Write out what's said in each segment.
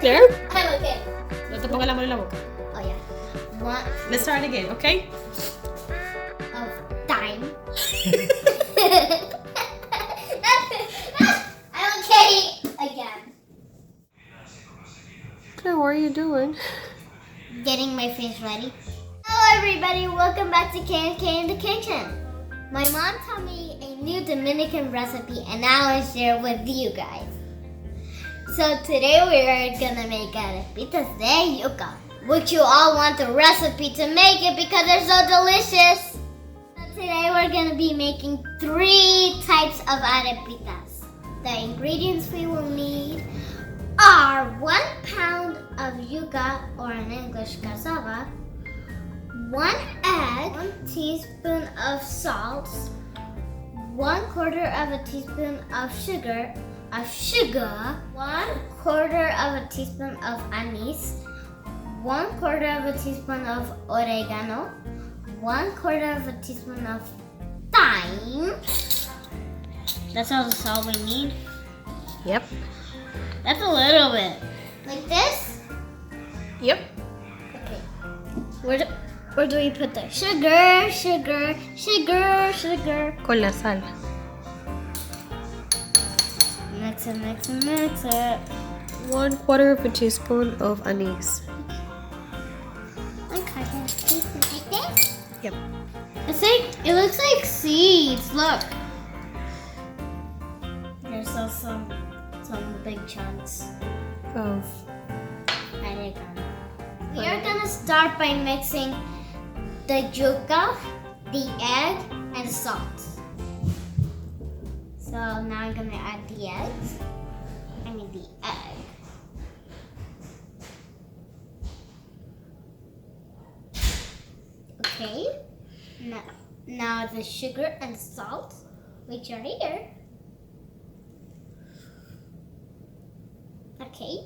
There? I'm okay. No te pongas la mano en la boca. Oh yeah. One Let's start again, okay? of time. I'm okay again. Okay, what are you doing? Getting my face ready. Hello everybody, welcome back to K in the Kitchen. My mom taught me a new Dominican recipe and now I share with you guys. So today we are gonna make arepitas de yuca, which you all want the recipe to make it because they're so delicious. So today we're gonna be making 3 types of arepitas. The ingredients we will need are 1 pound of yuca, or in English cassava, 1 egg, 1 teaspoon of salt, 1/4 of a teaspoon of sugar, 1/4 of a teaspoon of anise, 1/4 of a teaspoon of oregano, 1/4 of a teaspoon of thyme. That's all the salt we need. Yep. That's a little bit. Like this? Yep. Okay. Where do we put the sugar? Con la sal. Mix it. 1/4 of a teaspoon of anise. Okay. Like this? Yep. It looks like seeds. Look. There's also some big chunks. Of. We are gonna start by mixing the yuca, the egg, and salt. So now I'm gonna add the eggs. The egg. Okay. Now the sugar and salt, which are here. Okay.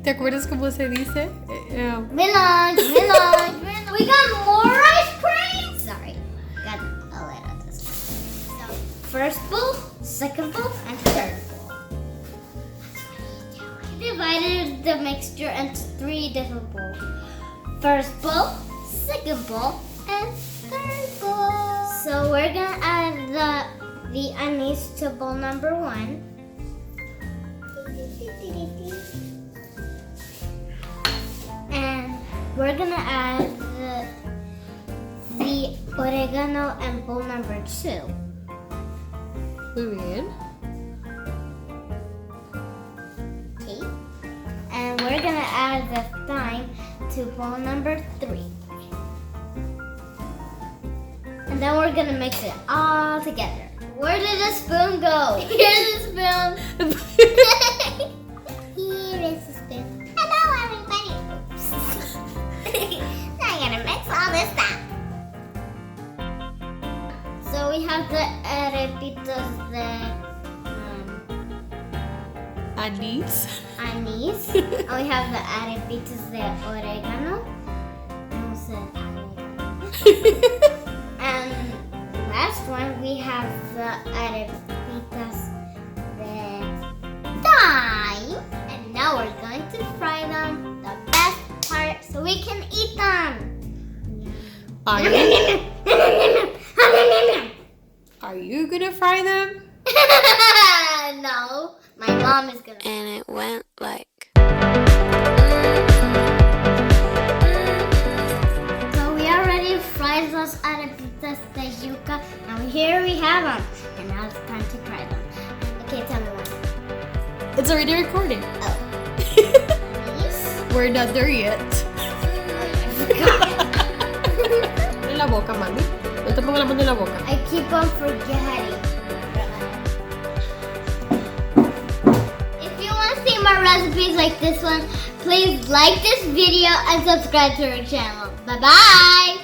¿Te acuerdas cómo se dice? Melange. We got more ice cream. Sorry, got a little of this. So, first bowl, second bowl, and third bowl. We divided the mixture into 3 different bowls. First bowl, second bowl, and third bowl. So we're gonna add the anise to bowl number 1. And we're gonna add the oregano and bowl number 2. Muy bien. Okay. And we're gonna add the thyme to bowl number 3. And then we're gonna mix it all together. Where did the spoon go? Here's the spoon. Here is the spoon. Hello, everybody. Oops. Now I'm gonna mix all this stuff. So we have the arepitas de Anise. anise. And we have the arepitas de oregano. I almost said oregano. And last one, we have the arepitas de thyme. And now we're going to fry them, the best part, so we can eat them. Are you gonna fry them? No, my mom is gonna. And it went like. So we already fried those arepitas de yuca, and here we have them. And now it's time to try them. Okay, tell me one. It's already recording. Oh. Anise? We're not there yet. I forgot. En la boca, mami. No te pongas la mano en la boca. I keep on forgetting. If you want to see more recipes like this one, please like this video and subscribe to our channel. Bye-bye!